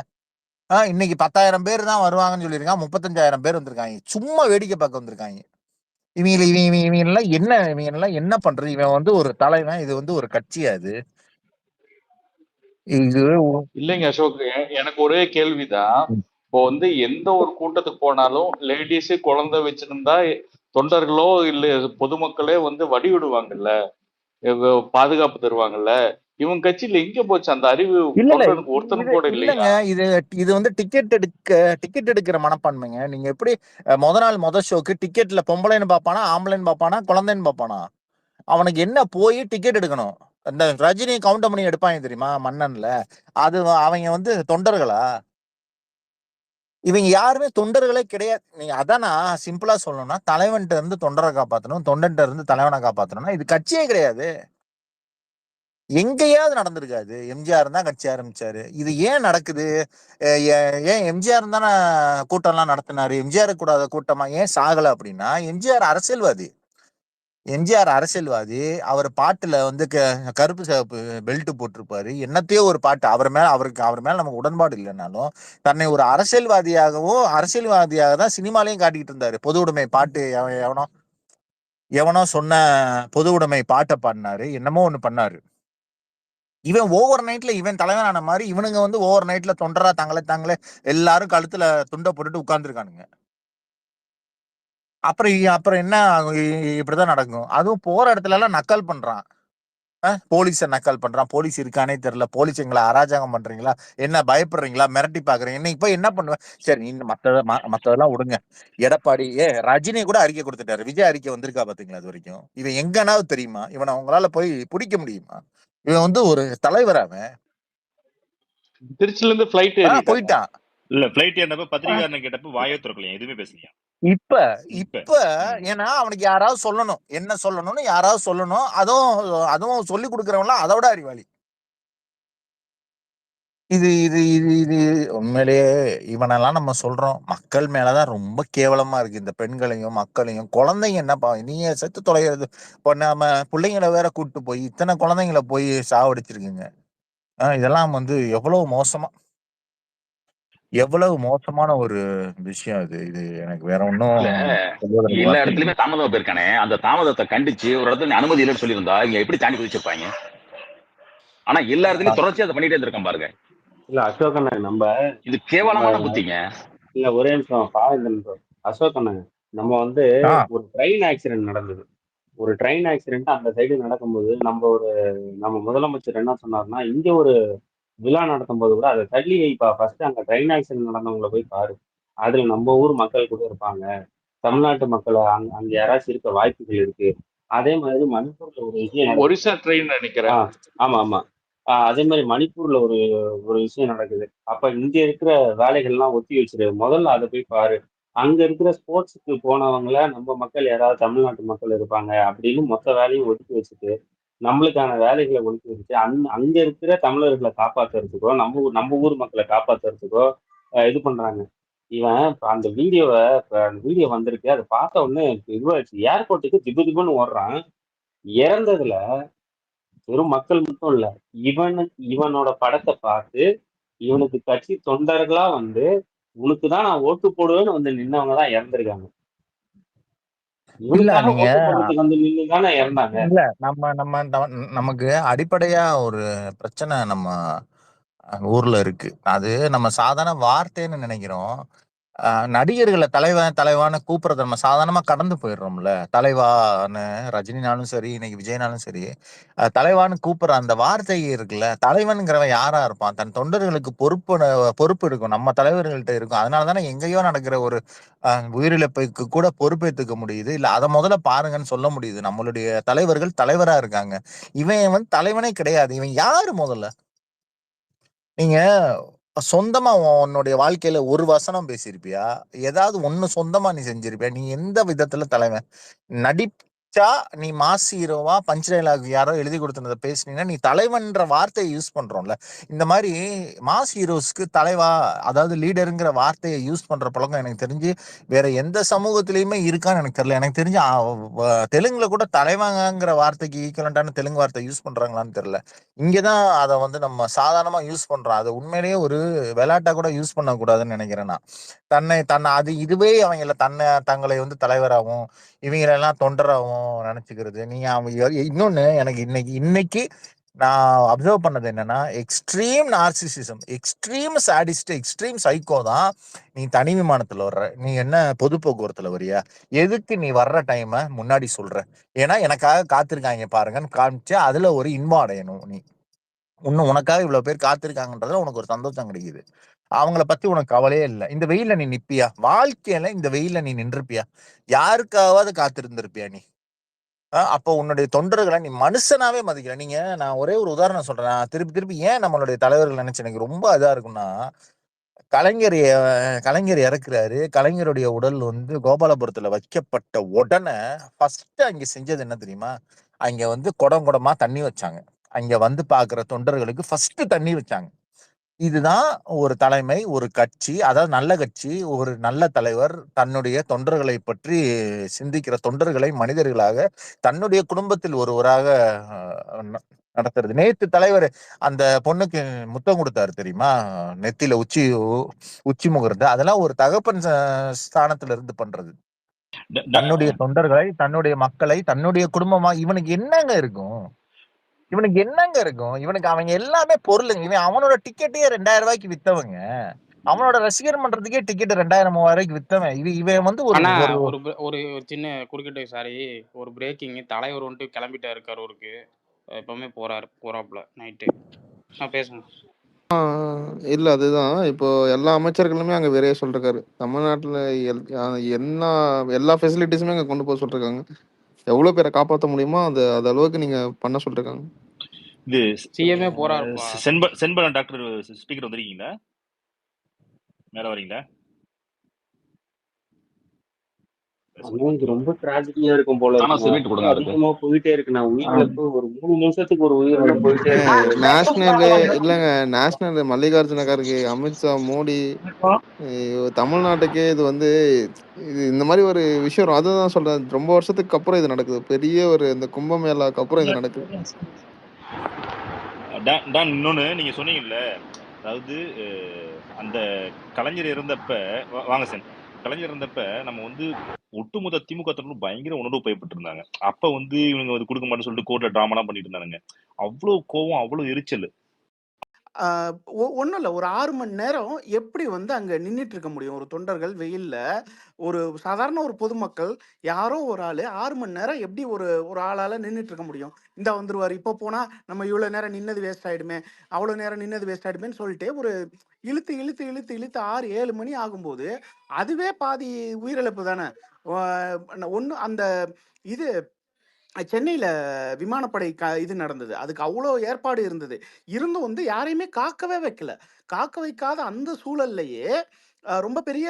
இன்னைக்கு 10,000 பேர் தான் வருவாங்கன்னு சொல்லியிருக்காங்க, 35,000 பேர் வந்திருக்காங்க. சும்மா வேடிக்கை பார்க்க வந்திருக்காங்க. இவங்க எல்லாம் என்ன பண்றது? இவன் வந்து ஒரு தலைவன், இது வந்து ஒரு கட்சியா? இது இல்லைங்க அசோக், எனக்கு ஒரே கேள்விதான். இப்போ வந்து எந்த ஒரு கூட்டத்துக்கு போனாலும் லேடிஸ் குழந்தை வச்சிருந்தா தொண்டர்களோ இல்ல பொதுமக்களே வந்து வடி விடுவாங்கல்ல, பாதுகாப்பு தருவாங்கல்ல. இவங்க கட்சியில எங்க போச்சு அந்த அறிவு? ஒருத்தனுக்கு கூட இல்லையா? இது வந்து டிக்கெட் எடுக்கிற மனப்பான்மைங்க. நீங்க எப்படி முத ஷோக்கு டிக்கெட்ல பொம்பளைன்னு பாப்பானா, ஆம்பளைன்னு பாப்பானா, குழந்தைன்னு பாப்பானா? அவனுக்கு என்ன போய் டிக்கெட் எடுக்கணும்? இந்த ரஜினி கவுண்ட் பண்ணி எடுப்பாங்க தெரியுமா மன்னன்ல, அது அவங்க வந்து தொண்டர்களா? இவங்க யாருமே தொண்டர்களே கிடையாது. நீங்க அதான் நான் சிம்பிளா சொல்லணும்னா, தலைவன்ட்ட இருந்து தொண்டரை காப்பாற்றணும், தொண்டன்ட்ட இருந்து தலைவனை காப்பாற்றணும்னா இது கட்சியே கிடையாது. எங்கேயாவது நடந்திருக்காது. எம்ஜிஆர் தான் கட்சி ஆரம்பிச்சாரு. இது ஏன் நடக்குது? ஏன் எம்ஜிஆர் தானே கூட்டம்லாம் நடத்தினாரு? எம்ஜிஆர் கூடாத கூட்டமா ஏன் சாகலை அப்படின்னா, எம்ஜிஆர் அரசியல்வாதி. அவர் பாட்டுல வந்து கருப்பு சிவப்பு பெல்ட் போட்டிருப்பாரு. என்னத்தையோ ஒரு பாட்டு அவர் மேல நமக்கு உடன்பாடு இல்லைன்னாலும், தன்னை ஒரு அரசியல்வாதியாக தான் சினிமாலையும் காட்டிக்கிட்டு இருந்தாரு. பொது உடைமை பாட்டு எவனோ சொன்ன பொது உடைமை பாட்டை பாடினாரு, என்னமோ ஒண்ணு பண்ணாரு. இவன் ஓவர் நைட்ல இவன் தலைவனான மாதிரி இவனுங்க வந்து ஓவர் நைட்ல தொண்டரா தாங்களே எல்லாரும் கழுத்துல துண்டை போட்டுட்டு உட்கார்ந்துருக்கானுங்க. அப்புறம் என்ன இப்படிதான் நடக்கும். அதுவும் போற இடத்துல எல்லாம் நக்கல் பண்றான். போலீஸை நக்கல் பண்றான். போலீஸ் இருக்கானே தெரியல. போலீஸ் எங்களை அராஜகம் பண்றீங்களா, என்ன பயப்படுறீங்களா, மிரட்டி பாக்குறீங்க? இன்னைக்கு போய் என்ன பண்ணுவேன்? சரி, நீ மத்ததெல்லாம் விடுங்க. எடப்பாடி ரஜினி கூட அறிக்கை கொடுத்துட்டாரு. விஜய் அறிக்கை வந்திருக்கா பாத்தீங்களா? அது வரைக்கும் இவன் எங்கனாவது தெரியுமா? இவனை அவங்களால போய் பிடிக்க முடியுமா? இவன் வந்து ஒரு தலைவர். அவன் திருச்சில இருந்து பிளைட் போயிட்டான். இல்ல பிளைட் ஏறினப்ப பத்திரிகையாளர் கேட்டப்ப வாயே திறக்கலையா, எதுவுமே பேசலையா? இப்ப ஏன்னா அவனுக்கு யாராவது சொல்லணும், என்ன சொல்லணும்னு யாராவது சொல்லணும். அதுவும் சொல்லி கொடுக்கறவங்களாம் அதோட அறிவாளி. இது இது இது இது உண்மையிலேயே இவனெல்லாம் நம்ம சொல்றோம், மக்கள் மேலதான் ரொம்ப கேவலமா இருக்கு. இந்த பெண்களையும் மக்களையும் குழந்தைங்க என்னப்பா நீங்க செத்து தொலைகிறது? இப்போ நம்ம பிள்ளைங்களை வேற கூப்பிட்டு போய் இத்தனை குழந்தைங்களை போய் சாவடிச்சிருக்குங்க. இதெல்லாம் வந்து எவ்வளவு மோசமான ஒரு விஷயம் இது. இது எனக்கு வேற ஒன்னும். எல்லா இடத்துலயுமே தாமதம் போயிருக்கானே, அந்த தாமதத்தை கண்டிச்சு ஒரு இடத்துல அனுமதி இல்லைன்னு சொல்லியிருந்தா இங்க எப்படி தாண்டி குதிச்சிருப்பாங்க? ஆனா எல்லா இடத்துலயும் தொடர்ச்சி அதை பண்ணிட்டே இருந்திருக்கான் பாருங்க. இல்ல அசோகண்ண நம்ம இது நம்ம கேவலமான புத்திங்க. இல்ல ஒரே நிமிஷம் அசோகண்ண நம்ம வந்து ஆ ஒரு ட்ரெயின் ஆக்சிடென்ட் நடந்தது. ஒரு ட்ரெயின் ஆக்சிடென்ட் அந்த சைடு நடக்கும்போது நம்ம முதலமைச்சர் என்ன சொன்னார்னா, இங்க ஒரு விழா நடத்தும் போது கூட அதை தள்ளி வைப்பா, ஃபர்ஸ்ட் அங்க ட்ரெயின் ஆக்சிடென்ட் நடந்தவங்கள போய் பாரு, அதுல நம்ம ஊர் மக்கள் கூட இருப்பாங்க, தமிழ்நாட்டு மக்களை அங்க யாராச்சும் இருக்க வாய்ப்புகள் இருக்கு. அதே மாதிரி மணிப்பூர்ல ஒரு விஷயம் நடக்குது. ஒரிசா ட்ரெயின் நினைக்கிறேன். ஆமா ஆமா. அதே மாதிரி மணிப்பூர்ல ஒரு ஒரு விஷயம் நடக்குது. அப்ப இங்க இருக்கிற வேலைகள்லாம் ஒத்தி வச்சிரு, முதல்ல அதை போய் பாரு. அங்க இருக்கிற ஸ்போர்ட்ஸுக்கு போனவங்கள நம்ம மக்கள் யாராவது தமிழ்நாட்டு மக்கள் இருப்பாங்க அப்படின்னு மொத்த வேலையும் ஒதுக்கி வச்சுட்டு நம்மளுக்கான வேலைகளை ஒதுக்கி வச்சுட்டு அங்க இருக்கிற தமிழர்களை காப்பாத்துறதுக்கோ நம்ம ஊர் மக்களை காப்பாத்துறதுக்கோ இது பண்றாங்க. இவன் இப்ப அந்த வீடியோ வந்திருக்கு, அதை பார்த்த உடனே இதுவாச்சு, ஏர்போர்ட்டுக்கு திபு திபுன்னு ஓடுறான். இறந்ததுல வெறும் மக்கள் மட்டும் இல்ல, இவனோட படத்தை பார்த்து இவனுக்கு கட்சி தொண்டர்களா வந்து உனக்கு தான் நான் ஓட்டு போடுவேன்னு வந்து நின்னவங்க தான் இறந்திருக்காங்க. இல்ல இவனுக்காக நீங்க ஓட்டு போடுறதுக்கு வந்து நின்று தானே இறந்தாங்க. இல்ல நமக்கு அடிப்படையா ஒரு பிரச்சனை நம்ம ஊர்ல இருக்கு. அது நம்ம சாதாரண வார்த்தைன்னு நினைக்கிறோம். நடிகர்களை தலைவான்னு கூப்பிடுறத நம்ம சாதாரணமா கடந்து போயிடுறோம்ல. தலைவான்னு ரஜினினாலும் சரி, இன்னைக்கு விஜய்னாலும் சரி, தலைவான்னு கூப்பிடுற அந்த வார்த்தை இருக்குல்ல. தலைவன்கிறவன் யாரா இருப்பான்? தன் தொண்டர்களுக்கு பொறுப்பு இருக்கும், நம்ம தலைவர்கள்ட்ட இருக்கும். அதனால தானே எங்கேயோ நடக்கிற ஒரு உயிரிழப்புக்கு கூட பொறுப்பேற்றுக்க முடியுது. இல்ல அதை முதல்ல பாருங்கன்னு சொல்ல முடியுது. நம்மளுடைய தலைவர்கள் தலைவரா இருக்காங்க. இவன் வந்து தலைவனே கிடையாது. இவன் யாரு முதல்ல? நீங்க சொந்தமா உன்னுடைய வாழ்க்கையில ஒரு வசனம் பேசியிருப்பியா? ஏதாவது ஒண்ணு சொந்தமா நீ செஞ்சிருப்பியா? நீ எந்த விதத்துல தலைவன்? நடிச்சா நீ மாஸ் ஹீரோவா, பஞ்ச் டயலாக் யாரோ எழுதி கொடுத்தத பேசுனீங்கன்னா நீ தலைவன்ற வார்த்தையை யூஸ் பண்றோம்ல. இந்த மாதிரி மாஸ் ஹீரோஸ்க்கு தலைவா, அதாவது லீடருங்கிற வார்த்தையை யூஸ் பண்ற பழக்கம் எனக்கு தெரிஞ்சு வேற எந்த சமூகத்திலயுமே இருக்கான்னு எனக்கு தெரியல. எனக்கு தெரிஞ்சு தெலுங்குல கூட தலைவாங்கிற வார்த்தைக்கு ஈக்குவலண்டான தெலுங்கு வார்த்தை யூஸ் பண்றாங்களான்னு தெரியல. இங்கதான் அதை வந்து நம்ம சாதாரணமா யூஸ் பண்றோம். அது உண்மையிலேயே ஒரு விளையாட்டா கூட யூஸ் பண்ணக்கூடாதுன்னு நினைக்கிறேன் நான். தன்னை அது இதுவே அவங்கள தங்களை வந்து தலைவராகவும் இவங்களெல்லாம் தொண்டராகவும் நினைச்சுக்கிறது. நீங்க இன்னொன்னு எனக்கு இன்னைக்கு நான் அப்சர்வ் பண்ணது என்னன்னா, extreme narcissism, extreme sadist, extreme psycho தான். நீ தனி விமானத்துல வர்ற, நீ என்ன பொது போக்குவரத்துல வரியா? எதுக்கு நீ வர்ற டைமை முன்னாடி சொல்ற? ஏன்னா எனக்காக காத்திருக்காங்க பாருங்கன்னு காமிச்சு அதுல ஒரு இன்பம் அடையணும். நீ இன்னும் உனக்காக இவ்வளவு பேர் காத்திருக்காங்கன்றதுல உனக்கு ஒரு சந்தோஷம் கிடைக்குது. அவங்கள பத்தி உனக்கு கவலையே இல்லை. இந்த வெயில நீ நிப்பியா? வாழ்க்கையில இந்த வெயில நீ நின்றுப்பியா? யாருக்காவது காத்திருந்திருப்பியா நீ? அப்போ உன்னுடைய தொண்டர்களை நீ மனுஷனாவே மதிக்கல. நீங்க நான் ஒரே ஒரு உதாரணம் சொல்றேன். நான் திருப்பி திருப்பி ஏன் நம்மளுடைய தலைவர்கள் நினைச்சு எனக்கு ரொம்ப இதா இருக்குன்னா, கலைஞர் கலைஞர் இறக்குறாரு. கலைஞருடைய உடல் வந்து கோபாலபுரத்துல வைக்கப்பட்ட உடனே ஃபர்ஸ்ட் அங்க செஞ்சது என்ன தெரியுமா? அங்க வந்து குடம் குடமா தண்ணி வச்சாங்க. அங்க வந்து பாக்குற தொண்டர்களுக்கு ஃபர்ஸ்ட் தண்ணி வச்சாங்க. இதுதான் ஒரு தலைமை, ஒரு கட்சி, அதாவது நல்ல கட்சி, ஒரு நல்ல தலைவர் தன்னுடைய தொண்டர்களை பற்றி சிந்திக்கிற, தொண்டர்களை மனிதர்களாக தன்னுடைய குடும்பத்தில் ஒருவராக நடத்துறது. நேத்து தலைவர் அந்த பொண்ணுக்கு முத்தம் கொடுத்தாரு தெரியுமா? நெத்தியில உச்சி முகர்ந்து. அதெல்லாம் ஒரு தகப்பன் ஸ்தானத்துல இருந்து பண்றது. தன்னுடைய தொண்டர்களை, தன்னுடைய மக்களை, தன்னுடைய குடும்பமா. இவனுக்கு என்னங்க இருக்கும்? இவனுக்கு அவங்க எல்லாமே பொருளுங்க. இவன் அவனோட டிக்கெட்டே 2000 ரூபாய்க்கு வித்தவங்க. அவனோட ரசிகர் மன்றத்துக்கே டிக்கெட் 2000 3000 ரூபாய்க்கு வித்தவன். இவன் வந்து ஒரு சின்ன குறுக்கிட்டு சாரி, ஒரு பிரேக்கிங். தலைவர் வந்துட்டு கிளம்பிட்டாரு கரூருக்கு. எப்பவுமே போறாப்புல நைட்டு. பேசுங்க. இல்ல அதுதான் இப்போ எல்லா அமைச்சர்களுமே அங்க விரைய சொல்லிருக்காரு. தமிழ்நாட்டுல எல்லா ஃபெசிலிட்டிஸுமே அங்க கொண்டு போக சொல்லிருக்காங்க. எவ்வளவு பேரை காப்பாற்ற முடியுமோ அது அளவுக்கு நீங்க பண்ண சொல்லிருக்காங்க. இது சிஎம்ஏ போறாருப்பா. செண்பகன் டாக்டர் ஸ்பீக்கர் வந்திருக்கீங்களா? மேல வரீங்களா? ரொம்ப டிராஜடியா இருக்கும் போல இருக்கு. அதிகமா போயிட்டே இருக்கு. நான் உயிரிழப்பு ஒரு 3 நிமிஷத்துக்கு ஒரு உயிரிழப்பு போயிட்டே இருக்கு. நேஷனல் இல்லங்க, நேஷனல் மல்லிகார்ஜுன கார்கே, அமித்ஷா, மோடி, தமிழ்நாட்டுக்கே இது வந்து இந்த மாதிரி ஒரு விஷயம் வரும். அதுதான் சொல்றேன், ரொம்ப வருஷத்துக்கு அப்புறம் இது நடக்குது. பெரிய ஒரு இந்த கும்பமேளாக்கு அப்புறம் இது நடக்குது. இன்னொன்னு நீங்க சொன்னீங்கல்ல, அதாவது அந்த கலைஞர் இருந்தப்ப வாங்க சார், கலைஞர் இருந்தப்ப நம்ம வந்து ஒட்டுமொத்த திமுக பயங்கர உணர்வு பயப்பட்டு இருந்தாங்க. அப்ப வந்து இவங்க வந்து கொடுக்க மாட்டேன்னு சொல்லிட்டு கோர்ட்ல டிராமாலாம் பண்ணிட்டு இருந்தாங்க. அவ்வளவு கோவம், அவ்வளவு எரிச்சல். ஒன்றும் இல்லை, ஒரு 6 மணி நேரம் எப்படி வந்து அங்கே நின்றுட்டு இருக்க முடியும் ஒரு தொண்டர்கள் வெயில்ல? ஒரு சாதாரண ஒரு பொதுமக்கள் யாரோ ஒரு ஆள் 6 மணி நேரம் எப்படி ஒரு ஒரு ஆளால் நின்றுட்டு இருக்க முடியும்? இந்த வந்துருவார், இப்போ போனால் நம்ம இவ்வளோ நேரம் நின்னது வேஸ்ட் ஆகிடுமே, அவ்வளோ நேரம் நின்னது வேஸ்ட் ஆகிடுமேன்னு சொல்லிட்டு ஒரு இழுத்து இழுத்து இழுத்து இழுத்து 6-7 மணி ஆகும்போது அதுவே பாதி உயிரிழப்பு தானே. ஒன்று அந்த இது சென்னையில விமானப்படை இது நடந்தது. அதுக்கு அவ்வளோ ஏற்பாடு இருந்தது. இருந்தும் வந்து யாரையுமே காக்கவே வைக்கல. காக்க வைக்காத அந்த சூழல்லயே ரொம்ப பெரிய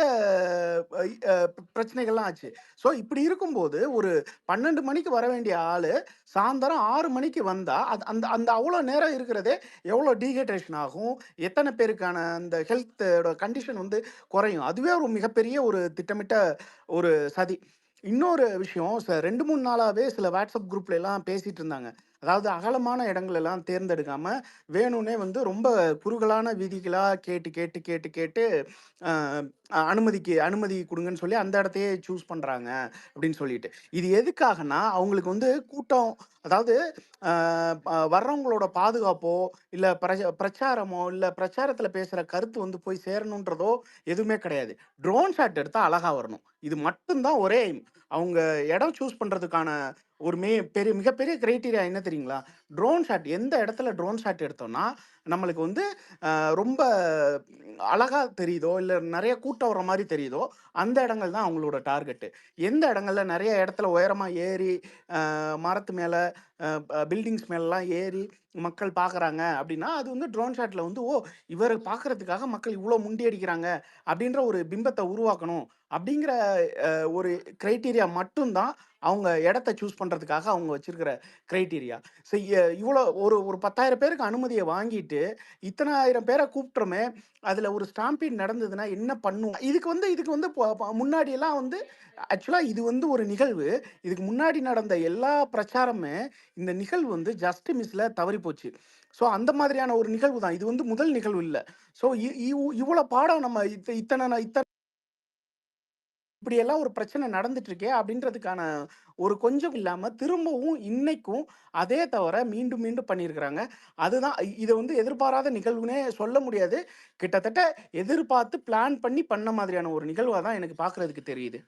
அ அ பிரச்சனைகள்லாம் ஆச்சு. ஸோ இப்படி இருக்கும்போது ஒரு 12 மணிக்கு வர வேண்டிய ஆளு சாயந்தரம் 6 மணிக்கு வந்தா, அது அந்த அந்த அவ்வளோ நேரம் இருக்கிறதே எவ்வளோ டீஹைட்ரேஷன் ஆகும்? எத்தன பேருக்கான அந்த ஹெல்த்தோட கண்டிஷன் வந்து குறையும்? அதுவே ஒரு மிகப்பெரிய ஒரு திட்டமிட்ட ஒரு சதி. இன்னொரு விஷயம் 2, 3 நாளாவே சில வாட்ஸ்அப் குரூப்ல எல்லாம் பேசிட்டு இருந்தாங்க. அதாவது அகலமான இடங்கள் எல்லாம் தேர்ந்தெடுக்காம, வேணும்னே வந்து ரொம்ப குறுகலான வீதிகளா கேட்டு கேட்டு கேட்டு கேட்டு அ அனுமதி குடுங்கன்னு சொல்லி அந்த இடத்தையே சூஸ் பண்றாங்க அப்படின்னு சொல்லிட்டு. இது எதுக்காகன்னா, அவங்களுக்கு வந்து கூட்டம், அதாவது அ ப வர்றவங்களோட பாதுகாப்போ, இல்ல பிரச்சாரமோ, இல்ல பிரச்சாரத்துல பேசுற கருத்து வந்து போய் சேரணுன்றதோ எதுவுமே கிடையாது. ட்ரோன் ஷாட் எடுத்தா அழகா வரணும். இது மட்டும் தான் ஒரே எய்ம். அவங்க இடம் சூஸ் பண்றதுக்கான ஒரு மிகப்பெரிய கிரைட்டீரியா என்ன தெரியுங்களா? Drone shot. எந்த இடத்துல ட்ரோன் ஷாட் எடுத்தோம்னா, நம்மளுக்கு வந்து ரொம்ப அழகா தெரியுதோ, இல்ல நெறைய கூட்டம் வர்ற மாரி தெரியுதோ, அந்த இடங்கள் தான் அவங்களோட டார்கெட்டு. எந்த இடங்கள்ல நெறைய இடத்துல உயரமா ஏறி, மரத்து மேல, பில்டிங்ஸ் மேலலாம் ஏறி மக்கள் பார்க்குறாங்க அப்படின்னா, அது வந்து ட்ரோன் ஷாட்ல வந்து, "ஓ! இவர பார்க்கறதுக்காக மக்கள் இவ்ளோ முண்டி அடிக்கிறாங்க." அப்படின்ற ஒரு பிம்பத்த உருவாக்கணும். அப்படிங்கிற ஒரு கிரைட்டீரியா மட்டும் தான் அவங்க இடத்த சூஸ் பண்றதுக்காக அவங்க வச்சிருக்கிற கிரைட்டீரியா. இவ்வளோ ஒரு ஒரு 10,000 பேருக்கு அனுமதிய வாங்கிட்டு, இத்தன 1000 பேர கூப்பிட்றோமே, அதுல ஒரு ஸ்டாம்பீட் நடந்ததுன்னா என்ன பண்ணும்? இதுக்கு வந்து முன்னாடியெல்லாம் வந்து ஆக்சுவலா இது வந்து ஒரு நிகழ்வு. இதுக்கு முன்னாடி நடந்த எல்லா பிரச்சாரமுமே இந்த நிகழ்வு வந்து ஜஸ்ட் மிஸ்ல தவறி போச்சு. ஸோ அந்த மாதிரியான ஒரு நிகழ்வு தான். இது வந்து முதல் நிகழ்வு இல்ல. ஸோ இவ்வளோ பாடம் நம்ம இத்தன இப்படியெல்லாம் ஒரு பிரச்சனை நடந்துட்டு இருக்கே அப்படின்றதுக்கான ஒரு கொஞ்சம் இல்லாம திரும்பவும் இன்னைக்கும் அதே தவிர மீண்டும் மீண்டும் பண்ணியிருக்கிறாங்க. அதுதான் இதை வந்து எதிர்பாராத நிகழ்வுனே சொல்ல முடியாது. கிட்டத்தட்ட எதிர்பார்த்து பிளான் பண்ணி பண்ண மாதிரியான ஒரு நிகழ்வா தான் எனக்கு பார்க்கிறதுக்கு தெரியுது.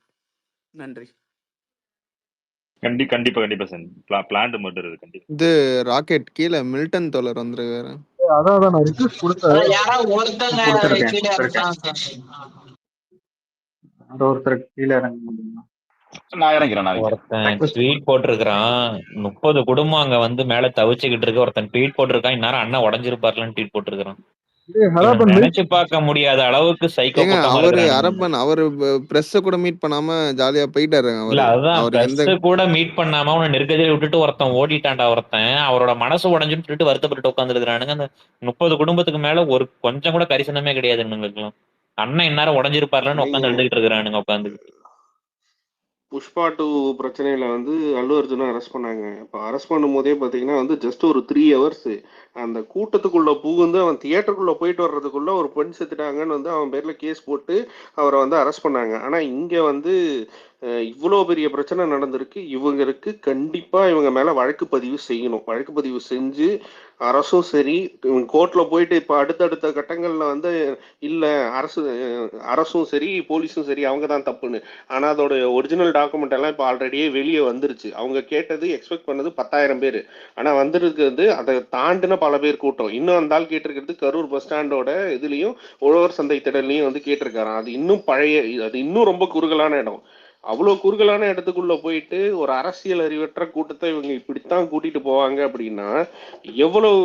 நன்றி. கண்டிப்பா கண்டிப்பா சார். பிளான்ட் மர்டர் இது கண்டிப்பா. இது ராக்கெட் கீழே மில்டன் தோழர் வந்துருக்காரு. அதான் நான் ரிக்வெஸ்ட் கொடுத்தேன். ஒருத்தர் கீழே இறங்க முடியுமா? நான் இறங்கிறேன். ஒருத்தன் ட்வீட் போட்டிருக்கிறான், 30 குடும்பம் அங்க வந்து மேல தவிச்சுக்கிட்டு இருக்கு. ஒருத்தன் ட்வீட் போட்டிருக்கான், இந்நேரம் அண்ணன் உடஞ்சிருப்பாருலன்னு ட்வீட் போட்டிருக்கான். நினைச்சு பார்க்க முடியாத அளவுக்கு சைக்கோ ஏங்க கூட்டமா அவரு இருக்கிறானுங்க. அரப்பன் அவரு பிரஸ் கூட மீட் பண்ணாம ஜாலியா போயிட்டாரு. இல்ல அதுதான் அவர் எந்த பிரஸ் கூட மீட் பண்ணாம அவனை நெருக்கடியில விட்டுட்டு ஒருத்தன் ஓடிட்டான்டா. ஒருத்தன் அவரோட மனசு உடஞ்சுன்னு சொல்லிட்டு வருத்தப்பட்டு உட்காந்துருக்கானுங்க. அந்த 30 குடும்பத்துக்கு மேல ஒரு கொஞ்சம் கூட கரிசனமே கிடையாது எங்களுக்குலாம். அண்ணன் இந்நேரம் உடஞ்சிருப்பாருலன்னு உட்காந்து எழுதிட்டு இருக்கிறானுங்க உட்காந்து. புஷ்பா 2 பிரச்சனையில வந்து அல்லு அர்ஜுனை அரெஸ்ட் பண்ணாங்க. இப்போ அரெஸ்ட் பண்ணும்போதே பார்த்தீங்கன்னா வந்து ஜஸ்ட் ஒரு 3 ஹவர்ஸ் அந்த கூட்டத்துக்குள்ள புகுந்து அவன் தியேட்டருக்குள்ள போயிட்டு வர்றதுக்குள்ள ஒரு பெண் செத்துட்டாங்கன்னு வந்து அவன் பேர்ல கேஸ் போட்டு அவரை வந்து அரெஸ்ட் பண்ணாங்க. ஆனா இங்க வந்து இவ்வளோ பெரிய பிரச்சனை நடந்திருக்கு. இவங்களுக்கு கண்டிப்பா இவங்க மேல வழக்கு பதிவு செய்யணும். வழக்கு பதிவு செஞ்சு அரசும் சரி கோர்ட்ல போயிட்டு இப்போ அடுத்தடுத்த கட்டங்கள்ல வந்து இல்ல அரசும் சரி போலீஸும் சரி அவங்க தான் தப்புன்னு. ஆனா அதோட ஒரிஜினல் டாக்குமெண்ட் எல்லாம் இப்போ ஆல்ரெடியே வெளியே வந்துருச்சு. அவங்க கேட்டது எக்ஸ்பெக்ட் பண்ணது 10,000 பேர். ஆனா வந்திருக்கிறது அதை தாண்டின பல பேர் கூட்டம். இன்னும் அந்த ஆள் கேட்டிருக்கிறது கரூர் பஸ் ஸ்டாண்டோட இதுலயும் உழவர் சந்தை திடல்லையும் வந்து கேட்டிருக்காராம். அது இன்னும் அது இன்னும் ரொம்ப குறுகலான இடம். அவ்வளோ குறுகலான இடத்துக்குள்ள போயிட்டு ஒரு அரசியல் அறிவற்ற கூட்டத்தை இவங்க இப்படித்தான் கூட்டிட்டு போவாங்க அப்படின்னா எவ்வளவு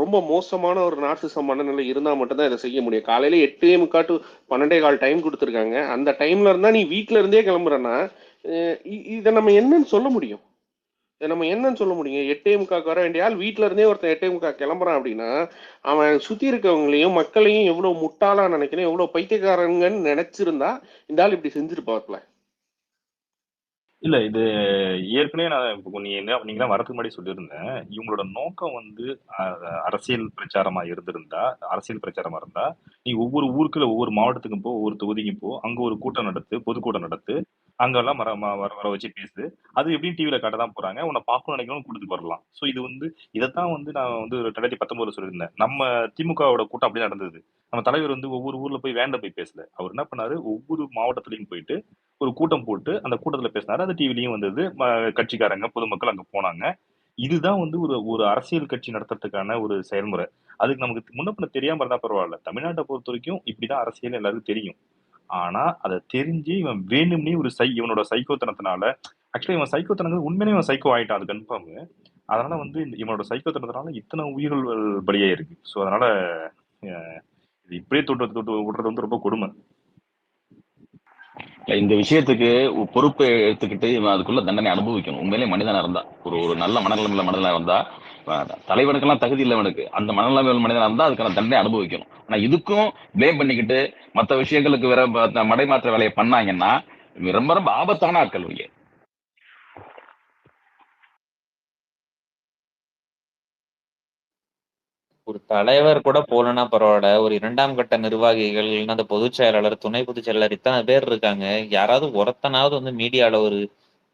ரொம்ப மோசமான ஒரு நார்சிச மனநிலை இருந்தா மட்டும்தான் இதை செய்ய முடியும். காலையில 8:45 to 12:15 டைம் கொடுத்துருக்காங்க. அந்த டைம்ல இருந்தா நீ வீட்டுல இருந்தே கிளம்புறன்னா இதை நம்ம என்னன்னு சொல்ல முடியும்? நம்ம என்னன்னு சொல்ல முடியும்? 8:45 வர வேண்டிய ஆள் வீட்டுல இருந்தே ஒருத்தன் 8:45 கிளம்புறான் அப்படின்னா அவன் சுத்தி இருக்கவங்களையும் மக்களையும் எவ்வளவு முட்டாளா நினைக்கணும், எவ்வளவு பைத்தியக்காரங்கன்னு நினைச்சிருந்தா இந்த ஆள் இப்படி செஞ்சிருப்பாப்ல. இல்ல இது ஏற்கனவே நான் நீங்க வரதுக்கு முன்னாடி சொல்லியிருந்தேன். இவங்களோட நோக்கம் வந்து அரசியல் பிரச்சாரமா இருந்தா நீ ஒவ்வொரு ஊருக்குள்ள ஒவ்வொரு மாவட்டத்துக்கும் போ, ஒவ்வொரு தொகுதிக்கும் போ, அங்க ஒரு கூட்டம் நடத்து, பொதுக்கூட்டம் நடத்து, அங்கெல்லாம் வர வச்சு பேசுது. அது எப்படியும் டிவில காட்ட தான் போறாங்க. உன்னை பார்க்கணும்னு நினைக்கிறவங்க கூட்டிட்டு வரலாம். ஸோ இது வந்து இதைத்தான் வந்து நான் வந்து 2019 சொல்லியிருந்தேன். நம்ம திமுகவோட கூட்டம் அப்படி நடந்தது. நம்ம தலைவர் வந்து ஒவ்வொரு ஊர்ல போய் போய் பேசல. அவர் என்ன பண்ணாரு, ஒவ்வொரு மாவட்டத்திலையும் போயிட்டு ஒரு கூட்டம் போட்டு அந்த கூட்டத்துல பேசினாரு. அது டிவிலையும் வந்தது. கட்சிக்காரங்க பொதுமக்கள் அங்க போனாங்க. இதுதான் வந்து ஒரு ஒரு அரசியல் கட்சி நடத்துறதுக்கான ஒரு செயல்முறை. அதுக்கு நமக்கு முன்ன பின்ன தெரியாம இருந்தா பரவாயில்ல. தமிழ்நாட்டை பொறுத்த வரைக்கும் இப்படிதான் அரசியல் எல்லாருக்கும் தெரியும். ஆனா அதை தெரிஞ்சு இவன் வேணும்னே இவனோட சைக்கோத்தனத்தினால ஆக்சுவலி இவன் சைக்கோத்தனங்கிறது உண்மையிலே இவன் சைக்கோ ஆயிட்டான், அது கன்ஃபார்ம். அதனால வந்து இவனோட சைக்கோத்தனத்தினால இத்தனை உயிர்கள் பலியா இருக்கு. ஸோ அதனால இது இப்படியே தொட்டு விடுறது வந்து ரொம்ப கொடுமை. இந்த விஷயத்துக்கு பொறுப்பை எடுத்துக்கிட்டு இவன் அதுக்குள்ள தண்டனை அனுபவிக்கணும். உண்மையிலே மனிதனா இருந்தா, ஒரு நல்ல மனநிலைமையில இருந்தா, தலைவனுக்கெல்லாம் தகுதி இல்லவனுக்கு அந்த மனநிலைமையில் மனிதனா இருந்தா அதுக்கான தண்டனை அனுபவிக்கணும். ஆனா இதுக்கும் பிளேம் பண்ணிக்கிட்டு மற்ற விஷயங்களுக்கு வேற மடைமாற்ற வேலையை பண்ணாங்கன்னா ரொம்ப ரொம்ப ஆபத்தான ஆட்கள். ஒரு தலைவர் கூட போலன்னா பரவாயில்ல, ஒரு 2ஆம் கட்ட நிர்வாகிகள் இல்லைன்னா அந்த பொதுச் செயலாளர், துணை பொதுச் செயலாளர் இத்தனை பேர் இருக்காங்க. யாராவது ஒருத்தனாவது வந்து மீடியால ஒரு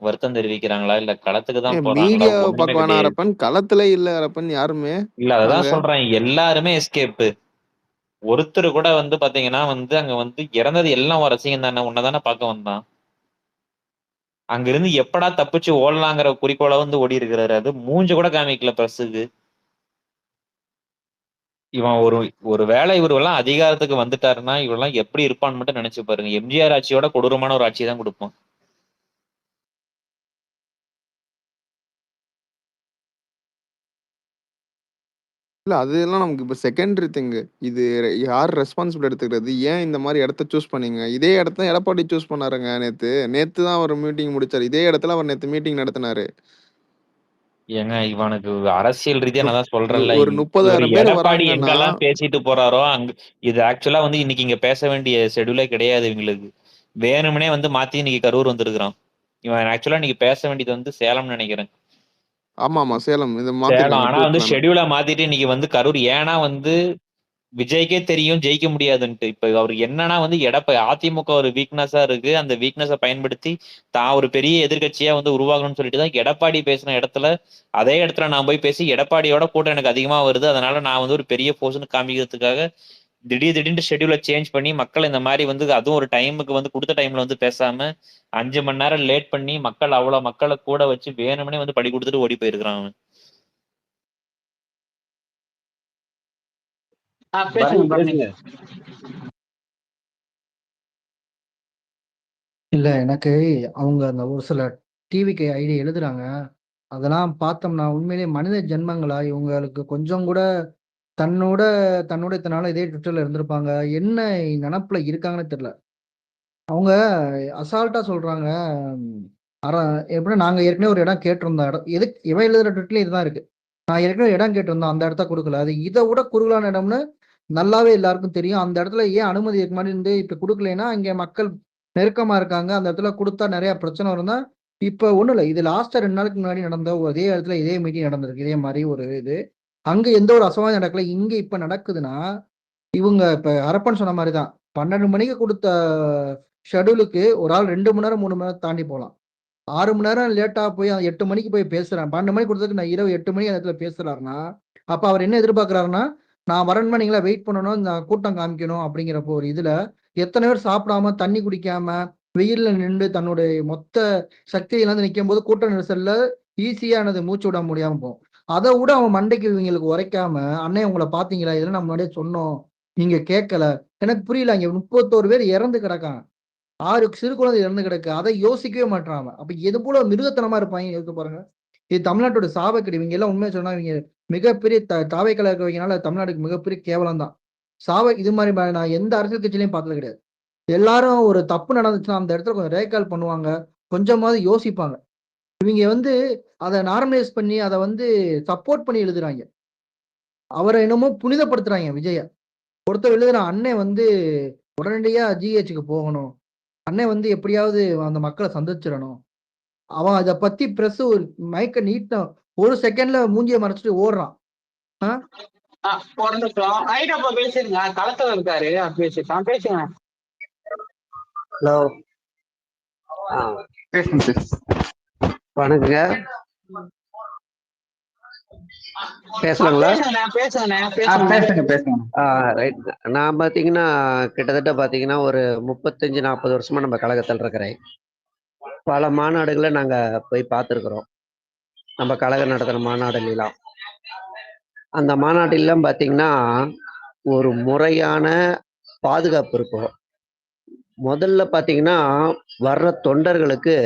வருத்தம் தெரிவிக்கிறாங்களா? இல்ல களத்துக்கு தான் போறாங்களா? மீடியா ஒண்ணுமே பக்கம் கிடையாது. அரப்பன் களத்துல இல்ல அரப்பன் யாருமே. இல்ல அதான் சொல்றேன், எல்லாருமே எஸ்கேப். ஒருத்தர் கூட வந்து பாத்தீங்கன்னா வந்து அங்க வந்து இறந்தது எல்லாம் ஒரு ரசிகன் தானே, உன்னதானே பார்க்க வந்தான். அங்க இருந்து எப்படா தப்பிச்சு ஓடலாங்கிற குறிக்கோளை வந்து ஓடி இருக்கிறாரு. அது மூஞ்ச கூட காமிக்கல பிரஸுக்கு. இவன் ஒரு வேளை இவரெல்லாம் அதிகாரத்துக்கு வந்துட்டாருன்னா இவரெல்லாம் எப்படி இருப்பான்னு மட்டும் நினைச்சு பாருங்க. எம்ஜிஆர் ஆட்சியோட கொடூரமான ஒரு ஆட்சி தான் கொடுப்பான். இல்ல அதெல்லாம் நமக்கு இப்ப செகண்டரி திங். இது யார் ரெஸ்பான்சிபிள் எடுத்துக்கிறது? ஏன் இந்த மாதிரி இடத்த சூஸ் பண்ணீங்க? இதே இடத்த எடப்பாடி சூஸ் பண்ணாருங்க நேத்து தான் அவர் மீட்டிங் முடிச்சாரு. இதே இடத்துல அவர் நேத்து மீட்டிங் நடத்தினாரு. ஏங்க இவனுக்கு அரசியல் ரீதியா நான் தான் சொல்றேன்ல, ஒரு 30,000 பேர் எடப்பாடி வராங்கன்னா எங்கெல்லாம் பேசிட்டு போறாரோ அங்க இது ஆக்சுவலா வந்து இன்னைக்கு இங்க பேச வேண்டிய ஷெட்யூலே கிடையாது இவங்களுக்கு. வேணும்னே வந்து மாத்தி இன்னைக்கு கரூர் வந்திருக்கிறான். இவன் ஆக்சுவலா இன்னைக்கு பேச வேண்டியது வந்து சேலம்னு நினைக்கிறேன். ஆமா சேலம் இதை சேலம். மாத்திருக்காங்க ஆனா வந்து ஷெட்யூலை மாத்திட்டு இன்னைக்கு வந்து கரூர். ஏன்னா வந்து விஜய்க்கே தெரியும் ஜெயிக்க முடியாதுன்ட்டு. இப்ப அவருக்கு என்னன்னா வந்து அதிமுக ஒரு வீக்னஸா இருக்கு. அந்த வீக்னஸை பயன்படுத்தி தான் ஒரு பெரிய எதிர்கட்சியா வந்து உருவாகணும்னு சொல்லிட்டு தான் எடப்பாடி பேசின இடத்துல அதே இடத்துல நான் போய் பேசி எடப்பாடியோட கூட்டம் எனக்கு அதிகமா வருது, அதனால நான் வந்து ஒரு பெரிய போர்ஸ்னு காமிக்கிறதுக்காக திடீர்னு ஷெட்யூலை சேஞ்ச் பண்ணி மக்கள் இந்த மாதிரி வந்து அதுவும் ஒரு டைமுக்கு வந்து கொடுத்த டைம்ல வந்து பேசாம 5 மணி நேரம் லேட் பண்ணி மக்கள் அவ்வளவு மக்களை கூட வச்சு வேணும்னே வந்து படி கொடுத்துட்டு ஓடி போயிருக்கிறான் அவன். பேசுங்க. இல்ல எனக்கு அவங்க அந்த ஒரு சில டிவிக்கு ஐடி எழுதுறாங்க. அதெல்லாம் பார்த்தோம்னா உண்மையிலேயே மனித ஜென்மங்களா? இவங்களுக்கு கொஞ்சம் கூட தன்னோட தன்னோட இத்தனை நாள் இதே ட்விட்டர்ல இருந்திருப்பாங்க. என்ன நினப்புல இருக்காங்கன்னு தெரியல. அவங்க அசால்ட்டா சொல்றாங்க. அர எப்படின்னா நாங்க ஏற்கனவே ஒரு இடம் கேட்டிருந்தோம். இடம் எதுக்கு இவன் எழுதுற ட்விட்லயும் இதுதான் இருக்கு. நான் ஏற்கனவே இடம் கேட்டிருந்தோம், அந்த இடத்த கொடுக்கல. அது இதை விட குறுகலான இடம்னு நல்லாவே எல்லாருக்கும் தெரியும். அந்த இடத்துல ஏன் அனுமதி இதுக்கு முன்னாடி இருந்து இப்ப கொடுக்கலைன்னா இங்க மக்கள் நெருக்கமா இருக்காங்க. அந்த இடத்துல கொடுத்தா நிறைய பிரச்சனை வரும்னா இப்ப ஒண்ணும் இல்லை. இது லாஸ்டா 2 நாளுக்கு முன்னாடி நடந்த அதே இடத்துல இதே மீட்டிங் நடந்திருக்கு. இதே மாதிரி ஒரு இது அங்க எந்த ஒரு அசம்பாவிதம் நடக்கல. இங்க இப்ப நடக்குதுன்னா இவங்க இப்ப அரப்பன் சொன்ன மாதிரிதான் 12 மணிக்கு கொடுத்த ஷெடியூலுக்கு ஒரு ஆள் 2 மணி நேரம் 3 மணி நேரம் தாண்டி போகலாம். 6 மணி நேரம் லேட்டா போய் 8 மணிக்கு போய் பேசுறேன். 12 மணிக்கு கொடுத்ததுக்கு நான் இரவு 8 மணி அந்த இடத்துல பேசுறாருன்னா அப்ப அவர் என்ன எதிர்பார்க்கிறாருன்னா நான் வரணுமா நீங்களா வெயிட் பண்ணணும், நான் கூட்டம் காமிக்கணும் அப்படிங்கிறப்போ ஒரு இதுல எத்தனை பேர் சாப்பிடாம தண்ணி குடிக்காம வெயில்ல நின்று தன்னுடைய மொத்த சக்தியில இருந்து நிற்கும் போது கூட்ட நெரிசல்ல ஈஸியானது மூச்சு விட முடியாம போகும். அதை விட அவன் மண்டைக்கு இவங்களுக்கு உரைக்காம அண்ணே உங்களை பாத்தீங்களா, இதெல்லாம் நம்ம முன்னாடியே சொன்னோம், நீங்க கேட்கல. எனக்கு புரியல. இங்க 31 பேர் இறந்து கிடக்காங்க. 6 சிறு குழந்தை இறந்து கிடக்கு. அதை யோசிக்கவே மாட்டாங்க. அப்ப எது போல மிருகத்தனமா இருப்பாங்க யோசிச்சு பாருங்க. இது தமிழ்நாட்டோட சாபக்கேடு. இவங்க எல்லாம் உண்மையை சொன்னா இவங்க மிகப்பெரிய தாவை கலக்கிறவங்கனால தமிழ்நாட்டுக்கு மிகப்பெரிய கேவலம் தான். இது மாதிரி நான் எந்த அரசியல் கட்சியிலையும் பார்த்தது கிடையாது. எல்லாரும் ஒரு தப்பு நடந்துச்சுன்னா அந்த இடத்துல கொஞ்சம் ரேக்கால் பண்ணுவாங்க, கொஞ்சமாவது யோசிப்பாங்க. இவங்க வந்து அதை நார்மலைஸ் பண்ணி அதை வந்து சப்போர்ட் பண்ணி எழுதுறாங்க. அவரை என்னமோ புனிதப்படுத்துறாங்க விஜய. ஒருத்தர் எழுதுறான், அண்ணன் வந்து உடனடியா ஜிஹெச்சுக்கு போகணும், அண்ணன் வந்து எப்படியாவது அந்த மக்களை சந்திச்சிடணும். அவன் அதை பத்தி பிரஸ் ஒரு மைக்க நீட்ட ஒரு செகண்ட்ல மூஞ்சிய மறைச்சிட்டு ஓடுறான். பேசுங்க, களத்துல இருக்காரு பேசுங்க. ஹலோ ஆ, பேசுங்க வணக்கங்க. பேசலாங்களா? பேசுங்க பேசுங்க. ரைட். நான் பார்த்தீங்கன்னா கிட்டத்தட்ட பார்த்தீங்கன்னா ஒரு 35-40 வருஷமா நம்ம கழகத்தில் இருக்கிறேன். பல மாநாடுகளை நாங்கள் போய் பார்த்துருக்குறோம். நம்ம கழகம் நடத்துகிற மாநாடுலாம். அந்த மாநாட்டிலாம் பார்த்தீங்கன்னா ஒரு முறையான பாதுகாப்பு இருக்கும். முதல்ல பார்த்தீங்கன்னா வர்ற தொண்டர்களுக்கு